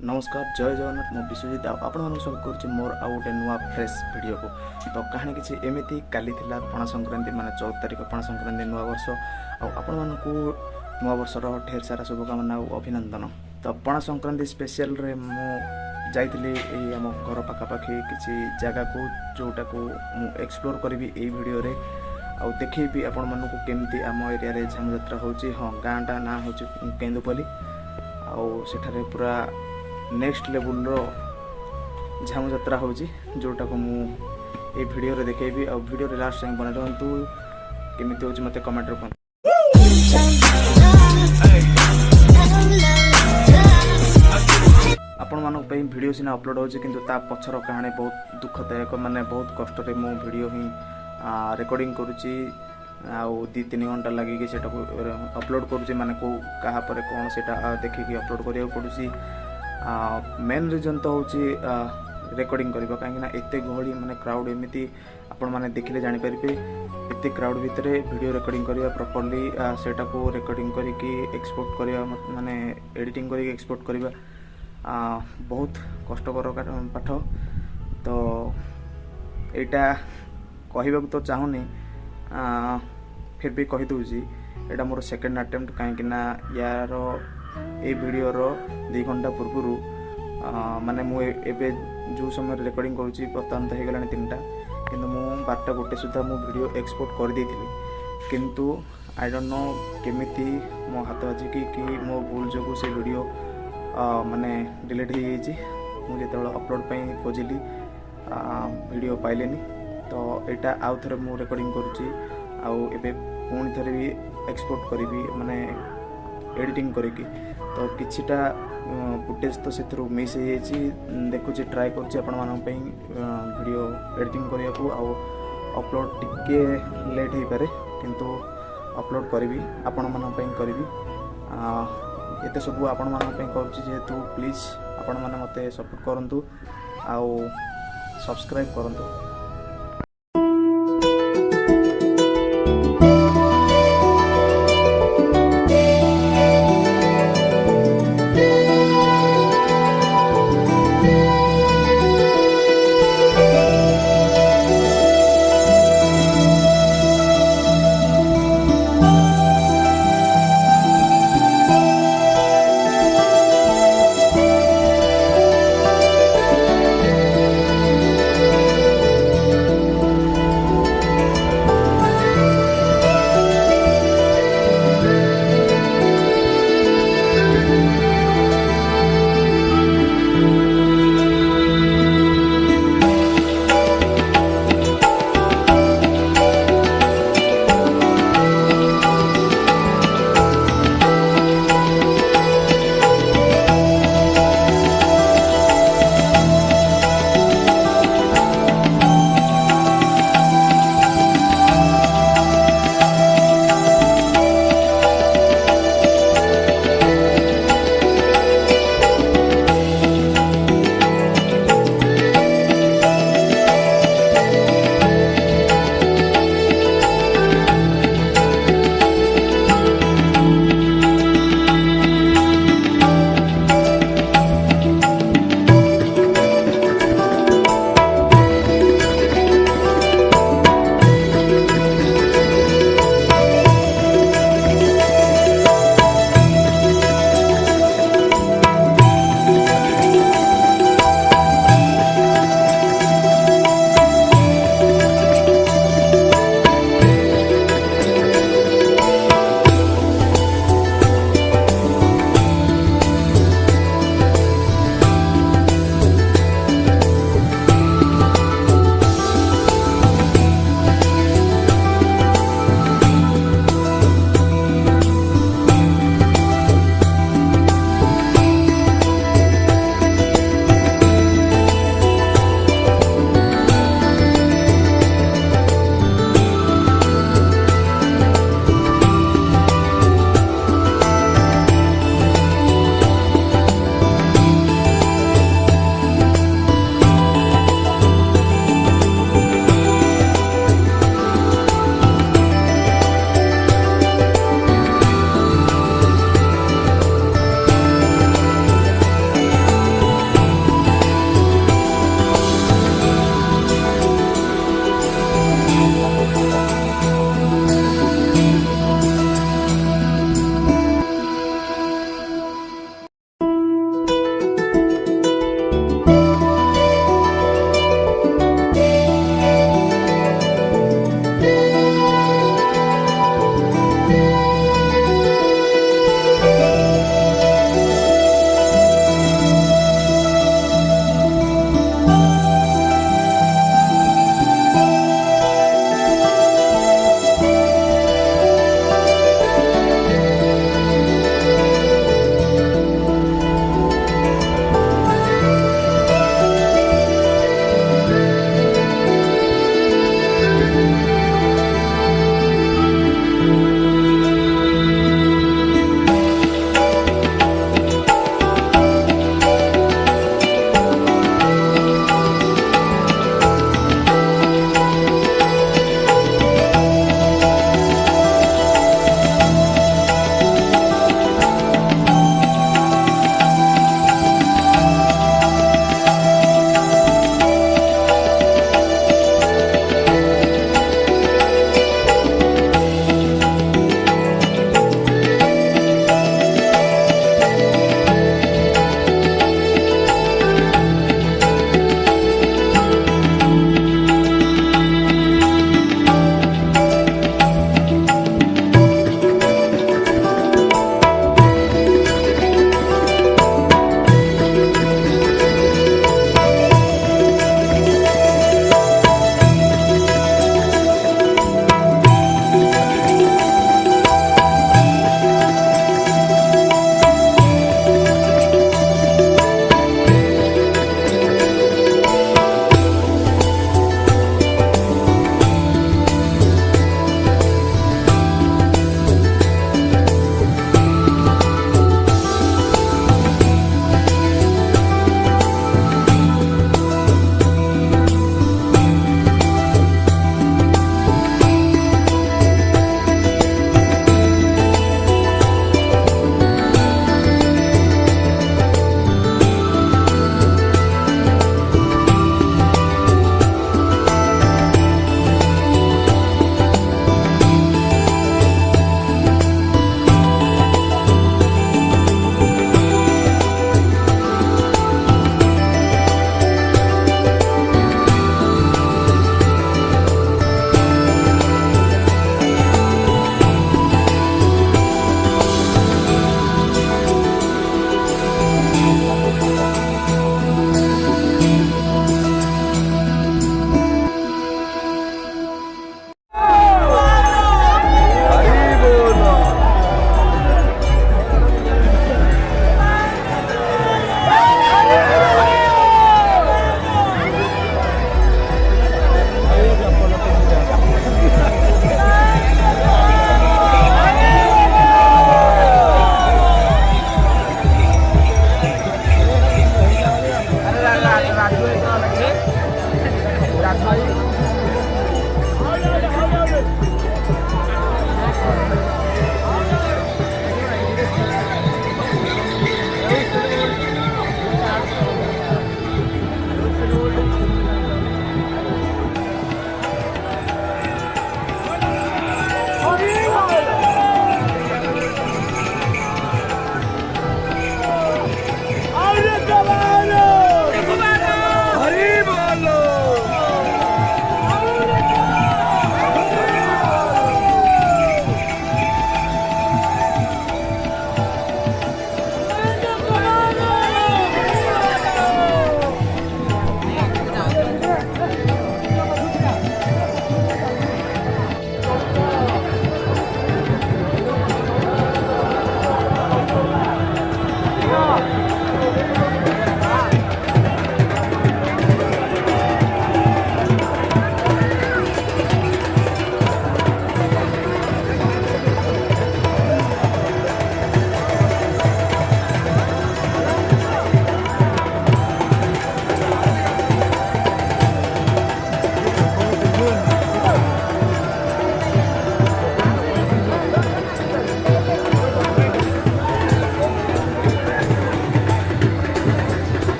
नमस्कार जय जगन्नाथ मो विश्वजित आपण मन सब कर मोर आउ गोटे नुआ फ्रेश वीडियो को तो कहानी किसी एमती काली थिला पणा संक्रांति माने 14 तारिख पणा संक्रांति नुआ वर्ष आपण मन को नुआ वर्षर ढेर सारा शुभकामना और अभिनंदन। तो पणा संक्रांति स्पेशल रे मु जाइतिली एई हम घर पाखापाखि किसी जगह को जोटा को मु एक्सप्लोर करी ए वीडियो रे आउ देखी आपण मन को केमती आम एरिया रे झाम यात्रा होची। हाँ गाँटा ना होची केंदुपल्ली आउ सेठारे पूरा नेक्स्ट लेवल रो झामु यात्रा होची जोटा को मु ए वीडियो रे देखेबी आ वीडियो रे लास्ट टाइम बना रहंतु केमिति होची मते कमेंट रे कोन आपण मानक पे वीडियो सिना अपलोड होची किंतु ता पछर कहानी बहुत दुखदायक माने बहुत कष्ट रे मु वीडियो ही रिकॉर्डिंग करूची आउ 2-3 घंटा लगी सेटा को अपलोड करूची माने को कहा पर कोन सेटा देखि अपलोड करिया पडुची। मेन रिजन तो हूँ रेकर्डिंग करबा कहीं एते गहली माने क्राउड एमती आपण माने देखिले जानि परिबे एते क्राउड भितर वीडियो रेकर्डिंग करबा प्रॉपर्ली सेटा को रेकर्डिंग करिकि एक्सपोर्ट करबा माने एडिटिंग करिकि एक्सपोर्ट करबा बहुत कष्टकर पाठ। तो एटा कहबा तो चाहूनी फिर भी कहि दूची एटा मोर सेकंड अटेम्प्ट कहीं ना यार ए वीडियो रो 2 घंटा पूर्व माने मु एबे जो समय रिकॉर्डिंग करूची बर्तमान तो हेगलानी 3टा किंतु मु 12टा गोटे सुधा मु वीडियो एक्सपोर्ट कर देथिली किंतु आई डोंट नो केमिति मो हाथ अछि कि मो भूल जोगु से वीडियो माने डिलीट हो जाइछि। मु जेतेबेला अपलोड पई खोजिली वीडियो पाइलेनी तो एटा आउ थरे मु रिकॉर्डिंग करूची आउ एबे पुणी थरे भी एक्सपोर्ट करिवि माने एडिटिंग करिकी तो किछिटा फुटेज तो से मिस हो देखुची ट्राए कर वीडियो एडिटिंग करने को आउ अपलोड टिके लेट हो पारे किंतु अपलोड करी आपण मान करी एते सब आपण मान करुच्ची जेहेतु प्लीज आपण मैंने मते सपोर्ट करंतु आउ सब्सक्राइब करंतु।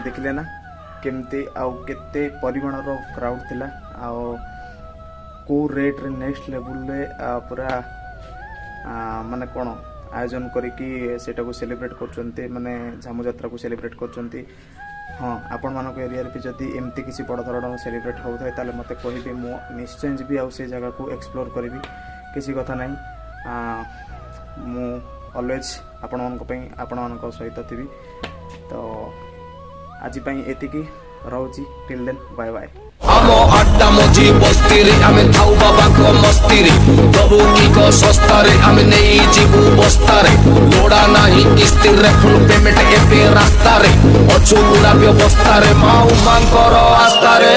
देखिले ना केमती आउ केते परिमाणर क्राउड थिला आउ को रेट रे नेक्स्ट लेवल रे पूरा माने कोन आयोजन करिकी सेटा को सेलिब्रेट करचंती माने झामु यात्रा को सेलिब्रेट करचंती। हाँ आपण मानक एरिया भी जदि एमती किसी बड़ धरण सेलिब्रेट होता है ताले मते कहिबे मो निश्चय भी आउ से जगह को एक्सप्लोर करिवि किसी कथा नहीं। मु ऑलवेज आपण मानक पई आपण मानक सहित थिबी। तो आज पई एतिकी रहउची टिल देन बाय बाय। आमो अड्डा मोजी बस्ती रे आमे थाउ बाबा को मस्ती रे बाबू की को सस्ता रे आमे नहीं जीबू बस्ता रे लोड़ा नहीं किस्ती रे फुल पेमेंट ए पे रास्ता रे अछु गुड़ा व्यवस्था रे माऊ मान करो आस्था रे।